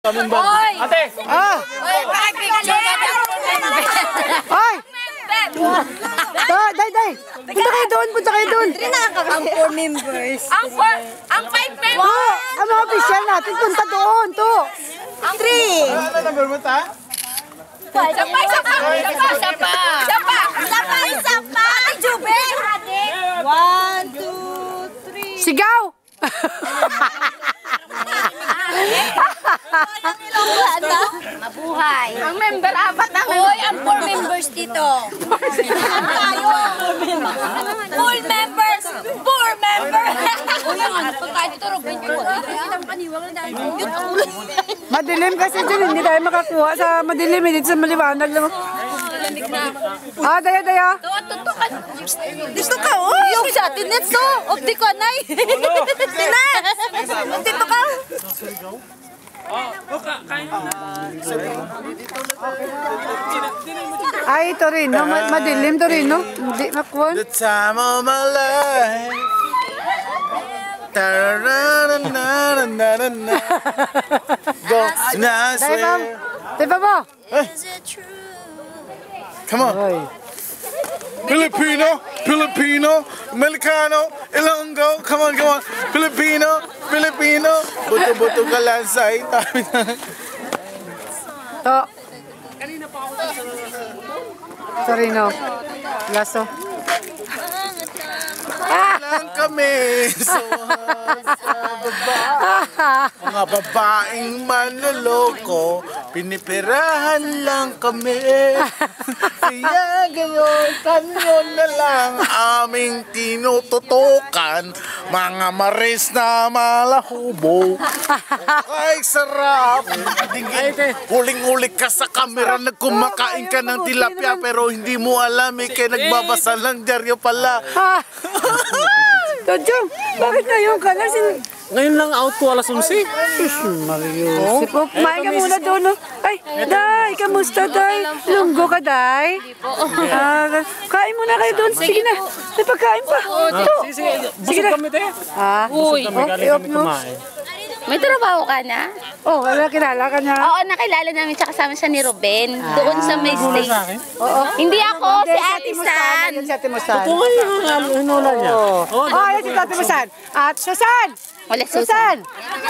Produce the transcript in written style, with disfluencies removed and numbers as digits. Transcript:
Oy! Ate! Ah! Oy, picture ka na. Ay! Day! Punta kayo doon! Ang 4 members. Ang 5 members. Oh, ang mga official natin, punta doon, to! Ang 3. Ano number mo ta? Isa pa. Ate Jube. 1, 2, 3. Sigaw! Mabuhay. Ang member, 4 na. Hoy, ang 4 members dito. Tayo. Full members. 4 members. Uy, ang ano pagkain dito, Robin. Ang paniwag na dahil. Madilim kasi dyan, hindi tayo makakuha sa madilim, hindi sa maliwanag lang. Ah, daya. Tutukan. Gusto ka, oh. Yung sa atin, next, oh. Of the kanay. Tinas. Dito ka. Ay, ito rin, no? Madilim to rin, no? Hindi makuha. The time of my life. Ta-ra-ra-ra-ra-ra-ra-ra. Go. Di ba mo? Come on. Ay. Filipino, Americano, Ilonggo. Come on. Filipino. Buto-buto ka lang sa itabi. To. Sorry, no. Laso. Lang kami sa mga babaeng manloloko, pinipirahan lang kami. Kaya gayon, kanyo na lang aming tinututukan, mga maris na malahubo. Ay, sarap! Huling-huli ka sa kamera, nagkumakain ka ng tilapia, pero hindi mo alam, kaya nagbabasa lang dyaryo pala. Todjong, bakit ngayon ka na? Ngayon lang out ko alas 11. Mario. Si Pop, kumain ka muna doon, no? Ay, Day, kamusta, Day? Lunggo ka, Day? Kain muna kayo doon. Sige na. May pagkain pa. Sige, busog kami tayo. Uy, I-off mo. may trabaho ka na? Oh, kilala ka na. Oo, nakilala namin siya kasama siya ni Ruben. Doon sa may stage. Oo. Hindi ako, si Ate San. Yan si Ate Musan. Ito nga yung hinula niya. Oh, yan si Ate Musan. At Susan! Wala, Susan. Susan!